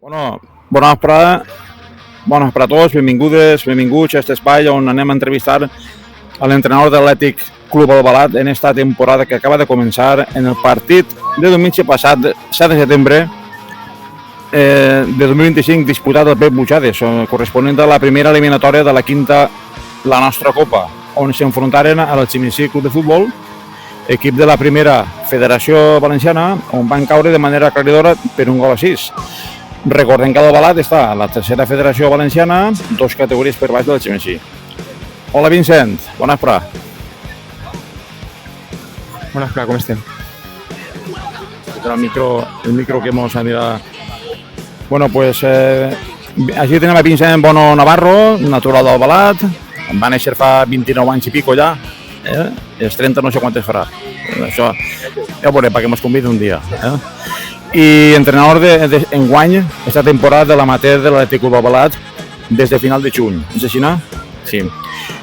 Bona vesprada a tots, benvinguts a aquest espai on anem a entrevistar a l'entrenador de l'Atlètic Club Albalat en esta temporada que acaba de començar en el partit de diumenge passat, 7 de setembre de 2025, disputat al Pep Bujades, corresponent a la primera eliminatòria de la nostra Copa, on s'enfrontaren a l'Algemesí Club de Futbol, equip de la primera Federació Valenciana, on van caure de manera aclaridora per 1-6. Recordem que l'Albalat està a la tercera Federació Valenciana, 2 categories per baix de l'Algemesí. Hola Vincent, bona vesprada. Bona vesprada, com estem? El micro que mos anirà... Bueno, pues així tenim a Vincent Bono Navarro, natural d'Albalat, va néixer fa 29 anys i pico ja, els 30 no sé quantes farà. Això ja ho veurem perquè mos convida un dia. I entrenador d'enguany esta temporada de l'amateur de l'Atlètic Club Albalat des de final de juny. És així, no? Sí.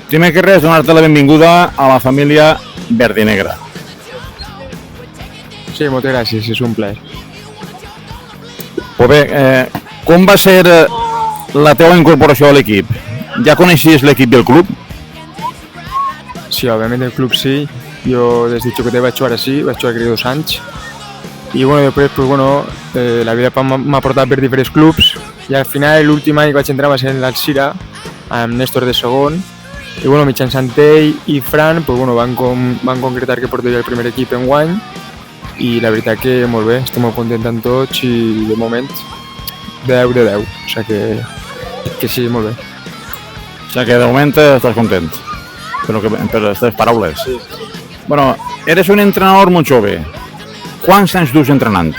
Primer que res, donar-te la benvinguda a la família verd i negra. Sí, moltes gràcies, és un plaer. Pues bé, com va ser la teva incorporació a l'equip? Ja coneixies l'equip i el club? Sí, òbviament el club sí. Jo des de xoquetet vaig jugar així, vaig jugar 2 anys. I bueno, després, pues, bueno, la vida m'ha portat per diferents clubs i al final l'últim any que vaig entrar va ser en l'Alzira amb Néstor de segon i bueno, mitjançant ell i Fran pues, bueno, van concretar que portaria el primer equip enguany i la veritat que molt bé, estic molt content amb tots i de moment 10 de 10, o sigui que sí, molt bé. O sigui que de moment estàs content per les teves paraules. Sí. Bueno, eres un entrenador molt jove. Quants anys dus entrenant?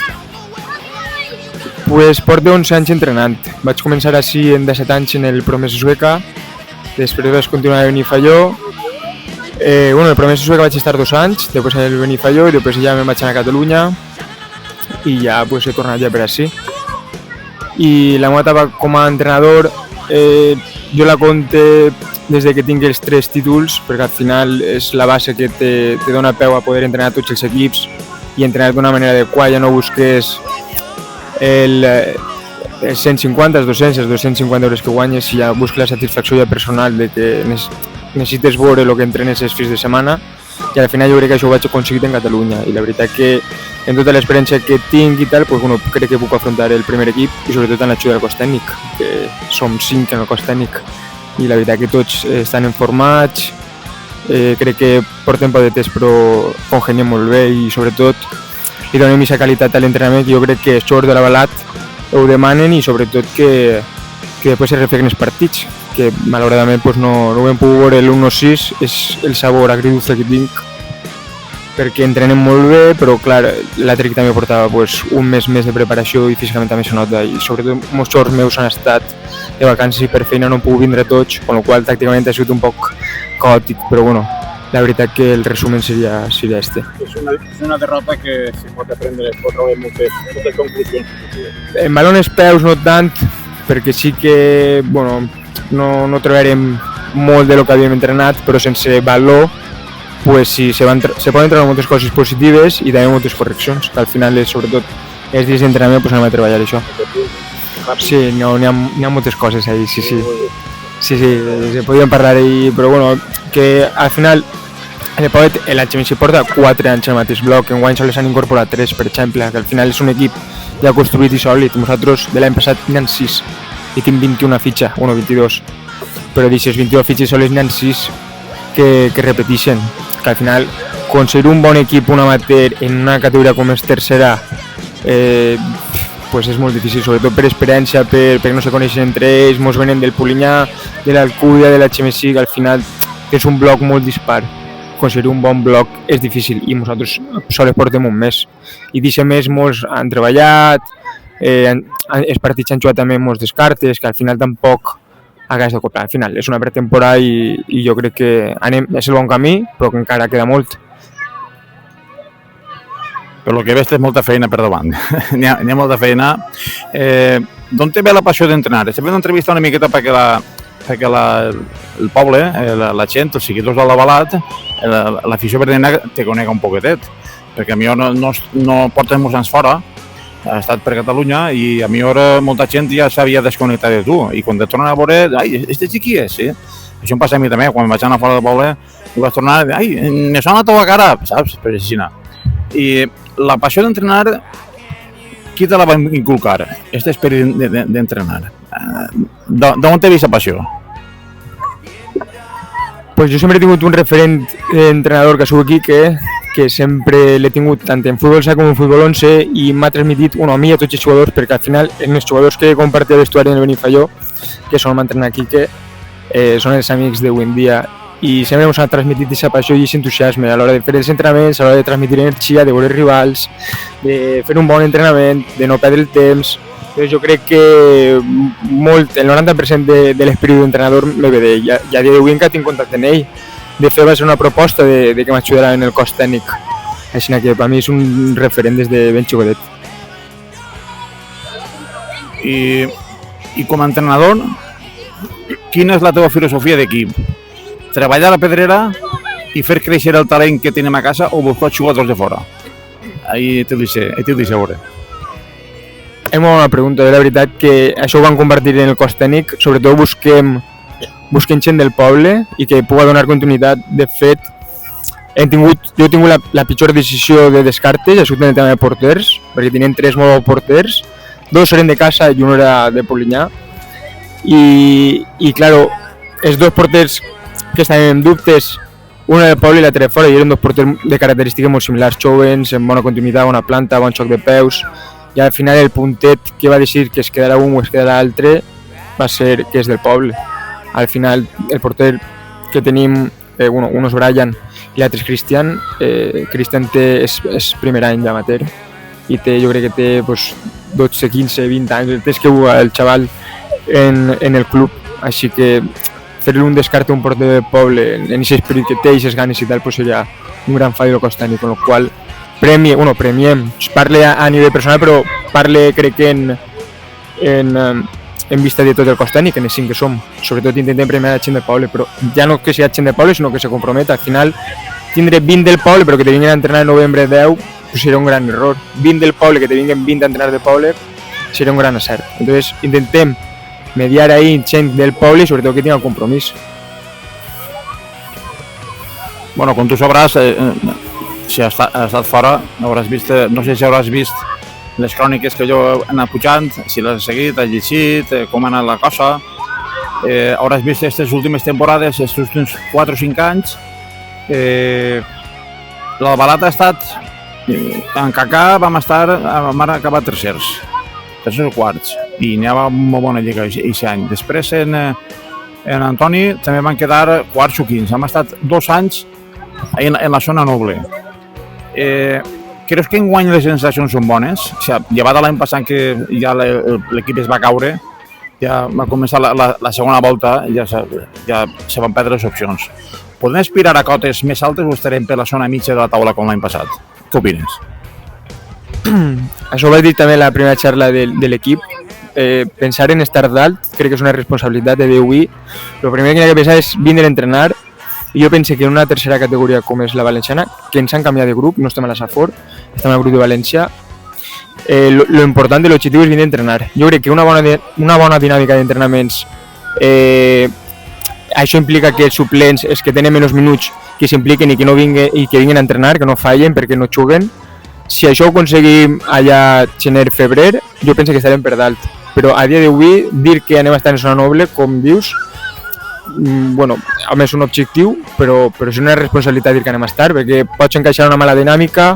Pues porto 11 anys entrenant. Vaig començar així en 17 anys en el Promesa Sueca, després vaig continuar a Benifaió. Bueno, el Promesa Sueca vaig estar 2 anys, després el Benifaió i després ja me'n vaig anar a Catalunya i ja pues, he tornat ja per així. I la meva etapa com a entrenador jo la compte des de que tinc els 3 títols, perquè al final és la base que te dona peu a poder entrenar tots els equips i entrenar d'una manera adequada, ja no busques els 150, els 250 euros que guanyes i ja busques la satisfacció ja personal de que necessites veure el que entrenes els fins de setmana i al final jo crec que això ho vaig aconseguir en Catalunya i la veritat que en tota l'experiència que tinc i tal, pues, bueno, crec que puc afrontar el primer equip i sobretot amb l'ajuda del cos tècnic, que som 5 en el cos tècnic i la veritat que tots estan informats. Crec que portem poc de temps però congeniem molt bé i sobretot li donem aquesta qualitat a l'entrenament que jo crec que els jugadors de l'Albalat ho demanen i sobretot que després es reflecten els partits, que malauradament pues, no ho hem pogut veure l'1-6, és el sabor agridulce que tinc perquè entrenem molt bé, però clar, l'altre equip també portava pues, un mes més de preparació i físicament també se nota i sobretot molts jugadors meus han estat de vacances i per feina no han pogut vindre tots, amb la qual tàcticament ha sigut un poc caòtic, però bueno, la veritat que el resumen seria este. És una derrota que se pot aprendre, es pot treure moltes conclusions. En balones peus no tant, perquè sí que bueno, no trobarem molt de lo que havíem entrenat, però sense valor pues sí, se poden treure moltes coses positives i també moltes correccions, que al final sobretot els dies d'entrenament pues, anem a treballar això. Sí, no, n'hi ha moltes coses ahí, sí. Sí, se podien parlar ahí, però bueno, que al final l'Algemesí porta 4 anys al mateix bloc, enguany sols s'han incorporat 3, per exemple, que al final és un equip ja construït i sòlid. Nosaltres de l'any passat n'hi ha 6 i tinc 21 fitxa, 22, però d'aquestes 21 fitxes sols n'hi ha 6 que repeteixen, que al final aconseguir un bon equip, un amateur en una categoria com és tercera pues és molt difícil, sobretot per experiència, perquè no se coneixen entre ells, mos venen del Polinyà, de l'Alcúdia, de l'Algemesí, que al final és un bloc molt dispar. Aconseguir un bon bloc és difícil i nosaltres sols portem un mes. I d'aquest mes molts han treballat, els partits han jugat també molts descartes, que al final tampoc hagués de coplar. Al final és una pretemporada i jo crec que és el bon camí, però que encara queda molt. Per lo que veig, tens molta feina per davant. N'hi ha molta feina. D'on te ve la passió d'entrenar? Estem fent una entrevista una miqueta perquè el poble, la gent, els seguidors de l'Albalat, l'afició verdena te conega un poquetet, perquè a mi no porten molts anys fora ha estat per Catalunya i a mi ara molta gent ja s'havia desconnectat de tu i quan te tornen a veure, ai, este qui és, sí? Això em passa a mi també, quan vaig anar fora del poble i vaig tornar a dir, ai, me sona la teva cara, saps? Per així anar. I la passió d'entrenar, qui te la va inculcar? Este esperit d'entrenar. D'on t'he vist la passió? Pues jo sempre he tingut un referent entrenador que ha sigut Quique, que sempre l'he tingut tant en futbol sala com en futbol 11 i m'ha transmitit a mi i a tots els jugadors, perquè al final els jugadors que compartia l'estuari en el Benifaió, que són m'entrenar Quique, són els amics d'avui en dia i sempre ens ha transmitit aquesta passió i aquest entusiasme a l'hora de fer els entrenaments, a l'hora de transmitir energia, de veure els rivals, de fer un bon entrenament, de no perdre el temps. Entonces, jo crec que molt, el 90% de l'esperit d'entrenador me ve d'ell. I a dia d'avui encara tinc contacte amb ell. De fet, va ser una proposta de que m'ajudarà en el cos tècnic. Així que per mi és un referent des de ben xicotet. I com a entrenador, quina és la teva filosofia d'equip? Treballar a la pedrera i fer créixer el talent que tenim a casa o buscar jugadors de fora? Ahí t'ho deixo veure. És una bona pregunta, la veritat que això ho vam convertir en el cos tècnic, sobretot busquem gent del poble i que pugui donar continuïtat. De fet, jo he tingut la pitjor decisió de descartes, això en el tema de porters, perquè tenien 3 molt bons porters, 2 eren de casa i un era de Polinyà, i claro, els 2 porters que estaven en dubtes, un era del poble i l'altre de fora, i eren 2 porters de característiques molt similars, jovens, amb bona continuïtat, bona planta, bon xoc de peus, i al final el puntet que va decidir que es quedarà un o es quedarà l'altre va ser que és del poble. Al final el porter que tenim, un és Brian i l'altre és Cristian. Cristian és primer any d'amateur i jo crec que té 12, 15, 20 anys, el temps que el xaval en el club, així que fer-li un descarte a un porter del poble en aquest esperit que té i aquestes ganes i tal, seria un gran fallo del cos tècnic, amb el qual premiem, parle a nivell personal, però parle crec que en vista de tot el cos tècnic, en els 5 que som. Sobretot intentem premiar la gent del poble, però ja no que sigui gent del poble, sinó que se comprometa. Al final, tindre 20 del poble, però que te vinguin a entrenar el novembre 10, seria un gran error. 20 del poble, que te vinguin 20 a entrenar del poble, seria un gran acert. Entonces, intentem mediar ahí gent del poble i sobretot que tingui el compromís. Bueno, com tu sabràs, si has estat fora, hauràs vist, no sé si hauràs vist les cròniques que jo he anat pujant, si les he seguit, has llegit, com ha anat la cosa. Hauràs vist aquestes últimes temporades, aquests últims 4 o 5 anys. L'Albalat ha estat, en Cacà vam acabar tercers o quarts, i n'hi havia molt bona lliga aquest any. Després en Antoni també van quedar quarts o quints. Hem estat 2 anys en la zona noble. Creus que enguany les sensacions són bones? O sigui, llevat l'any passat que ja l'equip es va caure, ja va començar la segona volta, ja se van perdre les opcions. Podem aspirar a cotes més altes o estarem per la zona mitja de la taula com l'any passat? Què opines? Això ho vaig dir també a la primera xarra de l'equip. Pensar en estar dalt crec que és una responsabilitat de d'avui. El primer que hi ha que pensar és vindre a entrenar. I jo penso que en una tercera categoria com és la valenciana, que ens han canviat de grup, no estem a la Safor, estem al grup de València, lo important de l'objectiu és vindre a entrenar. Jo crec que una bona dinàmica d'entrenaments, això implica que els suplents, els que tenen menys minuts, que s'impliquen i que vinguin a entrenar, que no fallen perquè no juguen. Si això ho aconseguim allà gener-febrer, jo penso que estarem per dalt. Però a dia d'avui, dir que anem a estar en zona noble, com dius, bueno, a més un objectiu, però és una responsabilitat dir que anem a estar, perquè pots encaixar una mala dinàmica,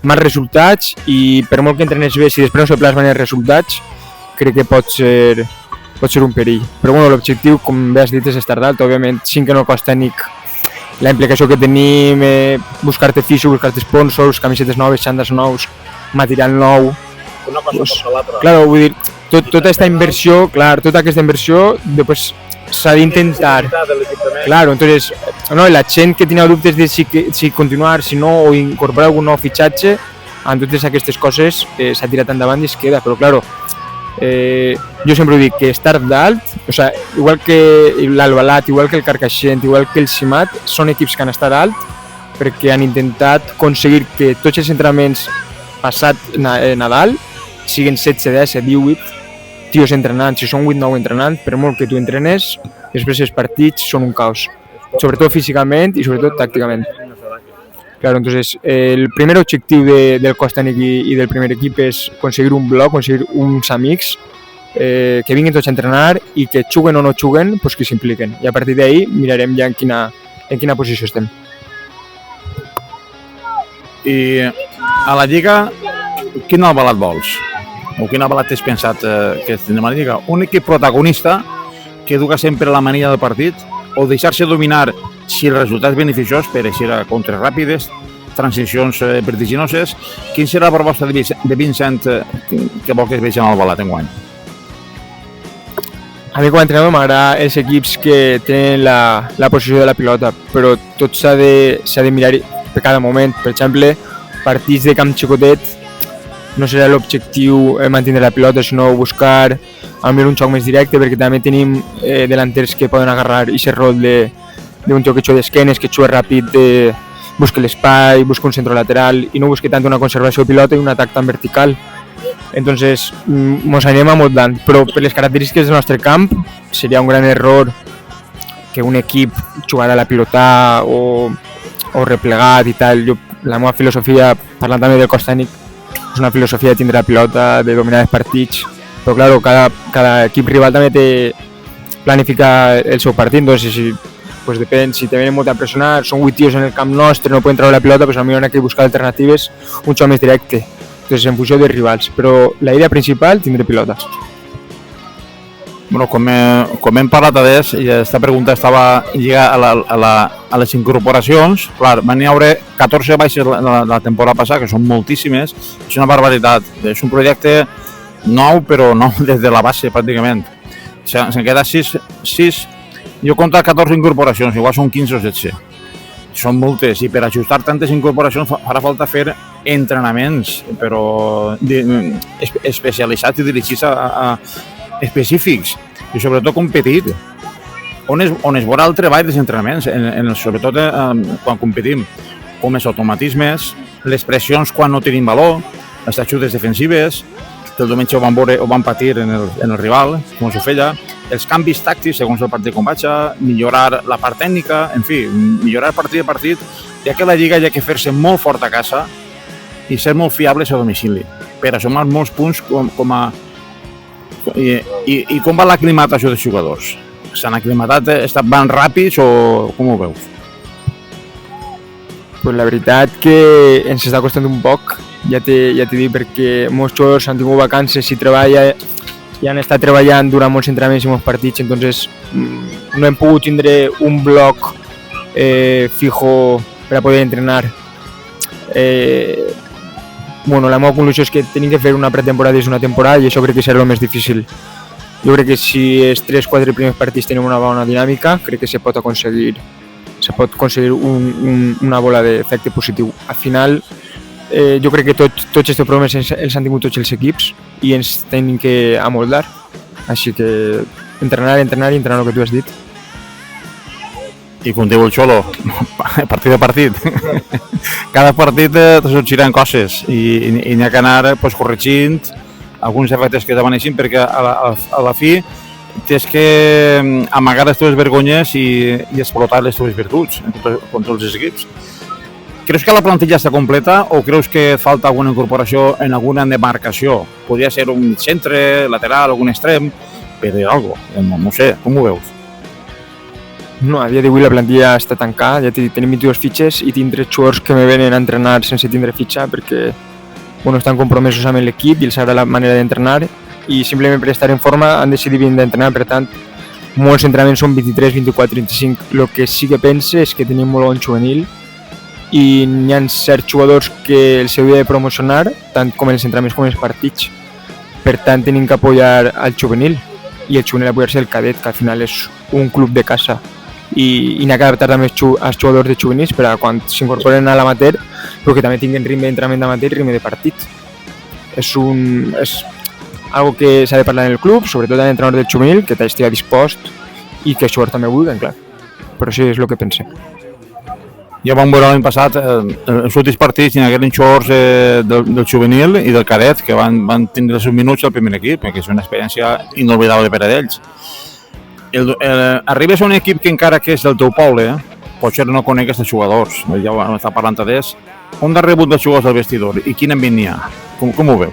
mals resultats, i per molt que entrenes bé, si després no se plasmen els resultats, crec que pot ser un perill. Però bueno, l'objectiu, com bé has dit, és estar dalt. Òbviament, sí que no cos tècnic, la implicació que tenim, buscar-te fisio, buscar-te sponsors, camisetes noves, xandres nous, material nou. Una cosa per l'altra. Claro, vull dir, tota aquesta inversió, tota aquesta inversió, després s'ha d'intentar. Claro, entonces, no, la gent que tenia dubtes de si continuar, si no, o incorporar algun nou fitxatge, amb totes aquestes coses s'ha tirat endavant i es queda, però claro, jo sempre ho dic, que estar dalt, o sea, igual que l'Albalat, igual que el Carcaixent, igual que el Simat, són equips que han estat dalt perquè han intentat aconseguir que tots els entrenaments passat Nadal siguen 16, 17, 18 tios entrenant, si són 8-9 entrenant, per molt que tu entrenes, després els partits són un caos, sobretot físicament i sobretot tàcticament. Claro, entonces el primer objectiu del Costanik i del primer equip és aconseguir un bloc, aconseguir uns amics que vinguin tots a entrenar i que juguen o no juguen, pues que s'impliquen. I a partir d'ahí mirarem ja en quina posició estem. I a la Lliga, quin albalat vols? O quin albalat tens pensat que tindrem a la Lliga? Un equip protagonista que educa sempre la mania del partit o deixar-se dominar si el resultat és beneficiós per així a contres ràpides, transicions vertiginoses. Quin serà la proposta de Vincent que vol que es vegi en Albalat enguany? A mi com a entrenador m'agrada els equips que tenen la posició de la pilota, però tot s'ha de mirar per cada moment. Per exemple, partits de camp xicotet no serà l'objectiu mantenir la pilota, sinó buscar un xoc més directe, perquè també tenim delanters que poden agarrar aquest rol d'un joc que juga d'esquenes, que juga ràpid, busca l'espai, busca un centre lateral i no busca tant una conservació de pilota i un atac tan vertical. Entonces, ens anem amoldant, però per les característiques del nostre camp seria un gran error que un equip jugara a la pilota o replegat i tal. La meva filosofia, parlant també del Costanik, és una filosofia de tindre la pilota, de dominar els partits, però claro, cada equip rival també planifica el seu partit, entonces pues depèn, si te venen molt a pressionar, són 8 tios en el camp nostre, no poden treure la pilota, pues potser hay que buscar alternatives, un xoc més directe, entonces en funció dels rivals, però la idea principal, tindre pilota. Bueno, com hem parlat abans, i aquesta pregunta estava lligada a les incorporacions. Clar, van haver 14 baixes la temporada passada, que són moltíssimes, és una barbaritat. És un projecte nou, però nou des de la base, pràcticament. Se'n queda 6, jo he comptat 14 incorporacions, igual són 15 o 16. Són moltes, i per ajustar tantes incorporacions farà falta fer entrenaments, però especialitzats i dirigits a específics i sobretot competir. On es veurà el treball dels entrenaments, sobretot quan competim, com els automatismes, les pressions quan no tenim valor, les ajudes defensives, que el diumenge ho van patir en el rival, com s'ho feia, els canvis tàctics segons el partit com vaig, millorar la part tècnica, en fi, millorar partit a partit, ja que la Lliga hi ha que fer-se molt fort a casa i ser molt fiables a domicili, per assumir molts punts I com va l'aclimatació dels jugadors? S'han aclimatat, van ràpids o com ho veus? Pues la veritat que ens està costant un poc, ja t'he dit, perquè molts jugadors han tingut vacances i han estat treballant durant molts entrenaments i molts partits, entonces no hem pogut tindre un bloc fijo per a poder entrenar. Bueno, la meva conclusió és que tenim que fer una pretemporada dins una temporada i això crec que serà el més difícil. Jo crec que si els 3-4 primers partits tenen una bona dinàmica, crec que se pot aconseguir una bola d'efecte positiu. Al final, jo crec que tots aquests problemes els han tingut tots els equips i ens tenim que amoldar. Així que entrenar i entrenar el que tu has dit. I com diu el Xolo, partit a partit. Cada partit te sorgiran coses i n'hi ha que anar corregint alguns efectes que t'avaneixin, perquè a la fi tens que amagar les teves vergonyes i explotar les teves virtuts contra els equips. Creus que la plantilla està completa o creus que falta alguna incorporació en alguna demarcació? Podria ser un centre, lateral, algun extrem, per dir alguna cosa, no sé, com ho veus? No, a dia d'avui la plantilla està tancada, ja tenim 22 fitxes i tinc 3 jugadors que me venen a entrenar sense tindre fitxa perquè estan compromesos amb l'equip i els agrada la manera d'entrenar i simplement per estar en forma han decidit venir d'entrenar, per tant molts entrenaments són 23, 24, 35. El que sí que pense és que tenim molt bon juvenil i hi ha certs jugadors que els hauria de promocionar tant com els entrenaments com els partits, per tant tenim que apoyar al juvenil i el juvenil apoyar-se al cadet, que al final és un club de casa i n'hi ha que adaptar també als jugadors de juvenils per a quan s'incorporen a l'amateur però que també tinguin ritme d'entrenament d'amateur i ritme de partit. És algo que s'ha de parlar en el club, sobretot amb l'entrenador del juvenil, que estigui dispost i que els jugadors també vulguin, clar. Però sí, és el que pensem. Ja vam veure l'any passat els últims partits en aquells jugadors del juvenil i del cadet que van tindre els seus minuts al primer equip, que és una experiència inolvidable per a ells. Arribes a un equip que encara que és del teu poble, potser no conec els jugadors, ja ho està parlant d'ells. On has rebut els jugadors del vestidor i quin ambient n'hi ha? Com ho veu?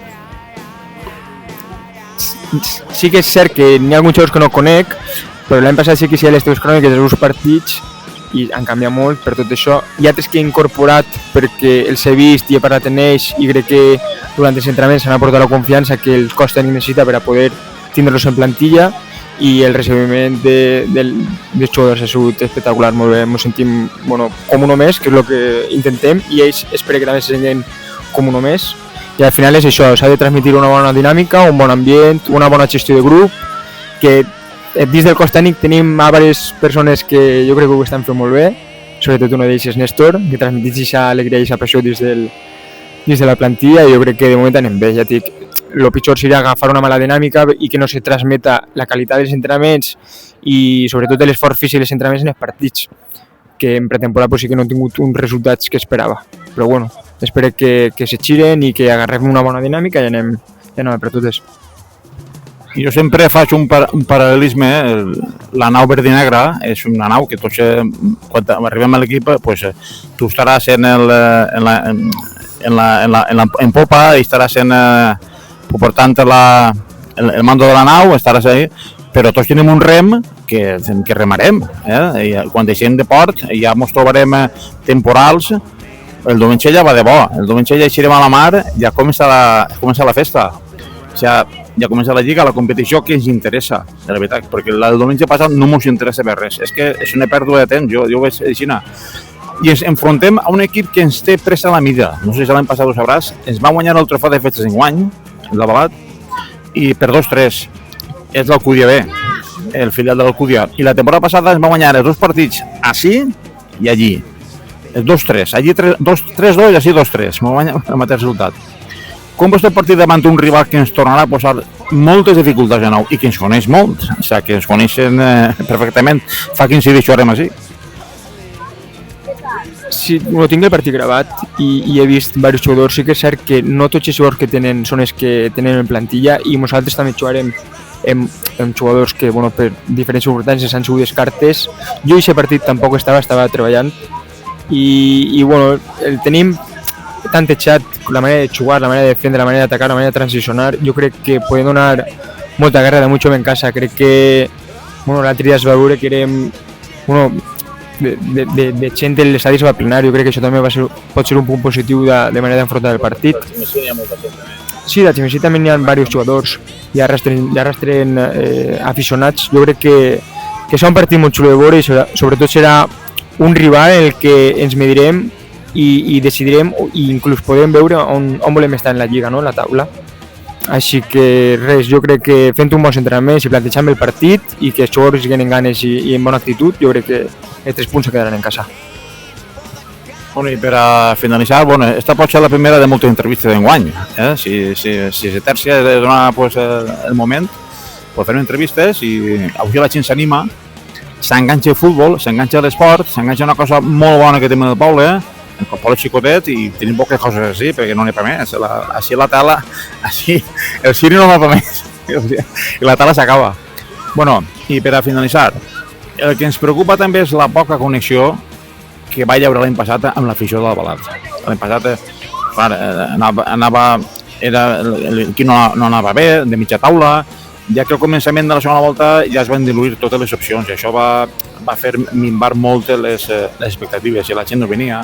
Sí que és cert que n'hi ha alguns jugadors que no conec, però l'any passat sí que hi ha les teves cròniques dels partits i han canviat molt per tot això. Hi ha altres que he incorporat perquè els he vist i he parlat amb ells i crec que durant els entrenaments s'han aportat la confiança que el cos tècnic necessita per a poder tindre-los en plantilla, i el recibiment dels jugadors ha sigut espectacular, molt bé, ens sentim com un més, que és el que intentem, i ells espero que també se senten com un més, i al final és això, s'ha de transmetre una bona dinàmica, un bon ambient, una bona gestió de grup, que dins del cos tècnic tenim diverses persones que jo crec que ho estan fent molt bé, sobretot un d'ells és Néstor, que transmeteix aquesta alegria i aquesta passió dins de la plantilla, i jo crec que de moment anem bé, ja et dic. El pitjor seria agafar una mala dinàmica i que no se transmeta la qualitat dels entrenaments i sobretot l'esforç físic dels entrenaments en els partits, que en pretemporada sí que no han tingut uns resultats que esperava, però bueno, espero que se giren i que agarrem una bona dinàmica i anem per totes. Jo sempre faig un paral·lelisme, la nau verd i negra és una nau que tots, quan arribem a l'equip, tu estaràs en popa i estaràs portant el mando de la nau, estaràs ahí, però tots tenim un rem que remarem, i quan deixem de port ja ens trobarem temporals. El diumenge ja va de bo, el diumenge ja eixirem a la mar, ja comença la festa, ja comença la lliga, la competició que ens interessa, de la veritat, perquè el diumenge passat no ens interessa per res, és que és una pèrdua de temps, jo ho veig així. I ens enfrontem a un equip que ens té pressa a la mida, no sé si l'any passat ho sabràs, ens va guanyar el trofeu de festes enguany, el d'Albalat, i per 2-3, és l'Alcúdia B, el filial de l'Alcúdia, i la temporada passada ens va guanyar els dos partits així i allí, el 2-3, allí 3-2 i així 2-3, va guanyar el mateix resultat. Com vostè partit davant un rival que ens tornarà a posar moltes dificultats de nou i que ens coneix molt, o sigui, que ens coneixen perfectament, fa 15 dies jugarem així. Sí, tinc el partit gravat i he vist diversos jugadors. Sí que és cert que no tots els jugadors que tenen són els que tenen en plantilla, i nosaltres també jugarem amb jugadors que per diferents circumstàncies han sigut descartes. Jo aquest partit tampoc estava treballant i el tenim tantejat, la manera de jugar, la manera de defendre, la manera d'atacar, la manera de transicionar. Jo crec que podem donar molta guerra de mucho en casa. Crec que l'altre dia es va veure que érem de gent de l'estadi es va plenar. Jo crec que això també pot ser un punt positiu de manera d'enfrontar el partit. Sí, a Ximesí també hi ha diversos jugadors i arrastren aficionats. Jo crec que serà un partit molt xulo de veure i sobretot serà un rival en el que ens medirem i decidirem i inclús podem veure on volem estar en la lliga, no? La taula. Així que res, jo crec que fent un bon entrenament i plantejant el partit i que els jugadors tenen ganes i en bona actitud, jo crec que els 3 punts se quedaran en casa. I per a finalitzar, esta pot ser la primera de moltes entrevistes d'enguany. Si se tercia de donar el moment, fer entrevistes i avui la gent s'anima, s'enganxa el futbol, s'enganxa l'esport, s'enganxa una cosa molt bona que tenim al poble, el poble xicotet, i tenim poques coses així, perquè no n'hi ha per més. Així la tala, així, el ciri no n'hi ha per més, i la tala s'acaba. I per a finalitzar, el que ens preocupa també és la poca connexió que va haver l'any passat amb l'afició de l'Albalat. L'any passat, l'equip no anava bé, de mitja taula, ja que al començament de la segona volta ja es van diluir totes les opcions i això va fer minvar molt les expectatives i la gent no venia.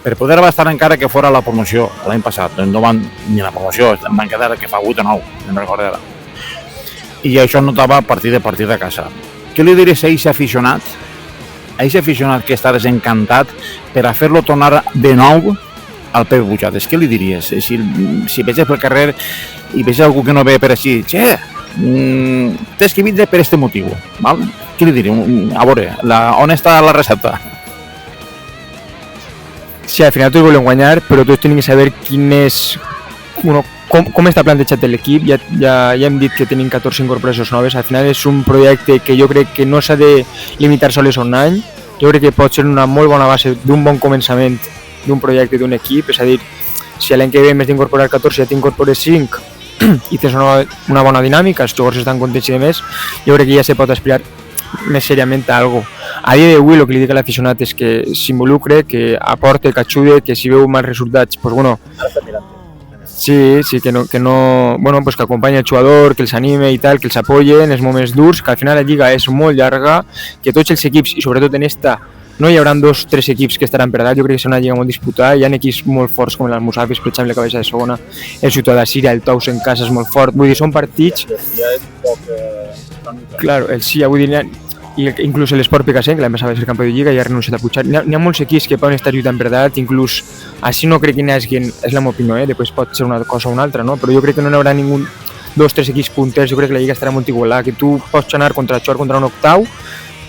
Per poder estar encara que fora la promoció l'any passat, no van ni la promoció, van quedar que fa 8 o 9, no recordo ara. I això notava partit de casa. Què li diries a aquest aficionat que està desencantat per a fer-lo tornar de nou al Pep Bujates? Què li diries? Si veies pel carrer i veies algú que no ve per així, t'has que vindre per aquest motiu, val? Què li diria? A veure, on està la recepta? Sí, al final tots volem guanyar, però tots tenim que saber quin és... Com està plantejat l'equip. Ja hem dit que tenim 14 incorporacions noves. Al final és un projecte que jo crec que no s'ha de limitar sols a un any, jo crec que pot ser una molt bona base d'un bon començament d'un projecte, d'un equip, és a dir, si l'any que ve en vez d'incorporar 14 ja t'incorpores 5 i tens una bona dinàmica, els jugadors estan contents i demés, jo crec que ja se pot aspirar més seriament a alguna cosa. A dia d'avui el que li dic a l'aficionat és que s'involucre, que aporte, que ajude, que si veu mals resultats, pues bueno, sí, que no, bueno, pues que acompanyi el jugador, que els anime i tal, que els apoye en els moments durs, que al final la lliga és molt llarga, que tots els equips, i sobretot en esta, no hi haurà 2 o 3 equips que estaran per dalt, jo crec que serà una lliga molt disputada, hi ha equips molt forts com l'Almusafis, per exemple, que baixa de segona, el Ciutat de Síria, el Tous en casa és molt fort, vull dir, són partits... Claro, el Sia, vull dir, inclús l'Esport Picassent, que l'any passat va ser campió de lliga i ha renunciat a pujar, n'hi ha molts equips que poden estar lluitant per dalt, inclús així no crec que n'hi hagi, és la meva opinió, després pot ser una cosa o una altra, no? Però jo crec que no hi haurà ningú 2 o 3 equips punters, jo crec que la lliga estarà molt igualada, que tu pots anar contra un octau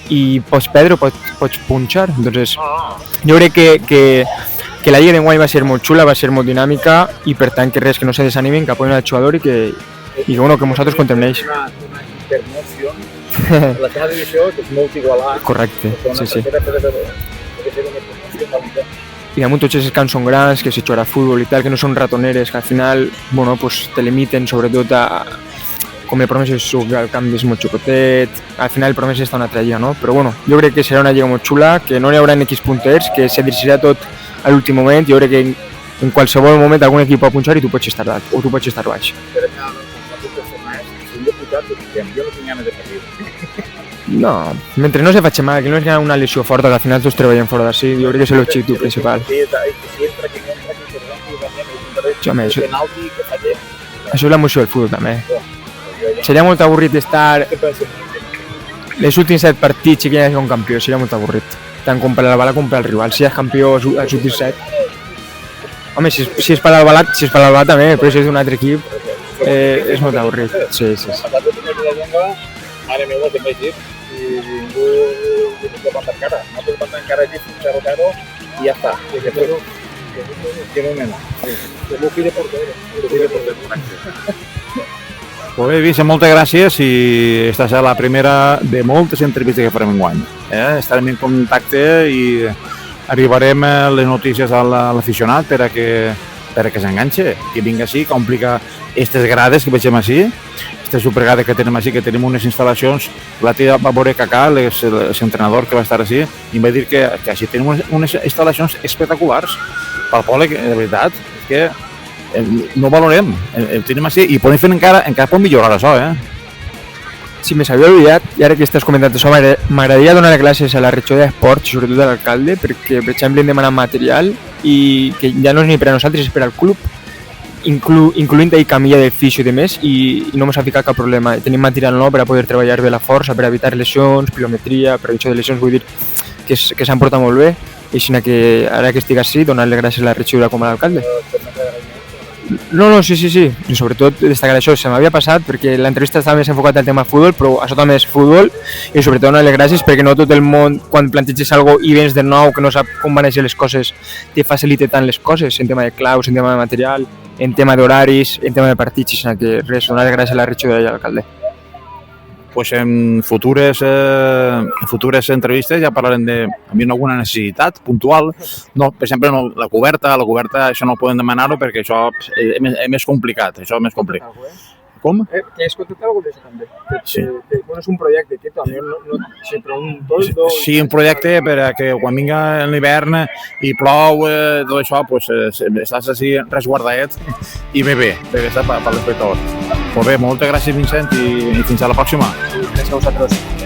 i pots perdre o pots punxar. Entonces, jo crec que la lliga d'enguany va ser molt xula, va ser molt dinàmica i per tant que res, que no se desanimin, que apoyen al jugador i que bueno, que nosaltres contem en ells. La segona divisió és molt igualada. Correcte, sí. I damunt tots els camps són grans, que si jugarà futbol i tal, que no són ratoneres, que al final, bueno, pues te limiten sobretot a... Com el Promesa el camp és molt xucotet, al final el Promesa està una altra lliga, no? Però bueno, jo crec que serà una lliga molt xula, que no hi haurà equips punters, que se decidirà tot a l'últim moment, jo crec que en qualsevol moment algun equip pot punxar i tu pots estar dalt, o tu pots estar baix. No, mentre no se faci mal, que no és una lesió forta, que al final tots treballem fora d'ací, jo crec que és l'objectiu principal. Això és l'emoció del futbol també. Seria molt avorrit estar els últims 7 partits i que hi hagi un campió, seria molt avorrit. Tant com per l'Albalat com per el rival. Si és campió els últims 7. Home, si és per l'Albalat també, però si és d'un altre equip, és molt avorrit. Sí. Mare meva, te'n vaig dir, i ningú no pot encara. No pot encara aquí, 0-0, i ja està. Que no nena. El meu fill de porter. Molt bé, Vicent, moltes gràcies i esta serà la primera de moltes entrevistes que farem enguany. Estarem en contacte i arribarem les notícies a l'aficionat per a que s'enganxe, que vinga així, que omplica aquestes grades que veiem així, aquesta supergrada que tenim així, que tenim unes instal·lacions. L'altre dia va veure Cacà, l'entrenador que va estar així, i em va dir que així tenim unes instal·lacions espectaculars pel poble, que de veritat, que no valorem, el tenim així i podem fer encara pot millorar això, Sí, me s'havia oblidat, i ara que estàs comentant això, m'agradaria donar classes a la regió d'esports, sobretot a l'alcalde, perquè, per exemple, hem demanat material i que ja no és ni per a nosaltres, és per al club, incloent ahir camilla de fisio i demés, i no m'ha ficat cap problema. Tenim material nou per a poder treballar bé la força, per evitar lesions, pilometria, prevenció de lesions, vull dir que s'han portat molt bé, i així que ara que estic així, donar-li gràcies a la regidora com a l'alcalde. No, sí. I sobretot destacar això, se m'havia passat perquè l'entrevista estava més enfocat al tema futbol, però això també és futbol i sobretot donar-li gràcies perquè no tot el món, quan planteges alguna cosa i vens de nou, que no sap com van ser les coses, te facilita tant les coses, en tema de claus, en tema de material, en tema d'horaris, en tema de partits, sinó que res, donar-li gràcies a la regidora i a l'alcalde. Pues en futures entrevistes ja parlarem de alguna necessitat puntual. No, per exemple, la coberta, això no podem demanar-ho perquè això és més complicat. Com? Que has contat alguna cosa també? Sí. Bueno, és un projecte que també Sí, un projecte per a que quan vinga l'hivern i plou, tot això, estàs així resguardadet i bé, està per l'espectador. Molt bé, moltes gràcies, Vincent, i fins a la pròxima. Gràcies a vosaltres.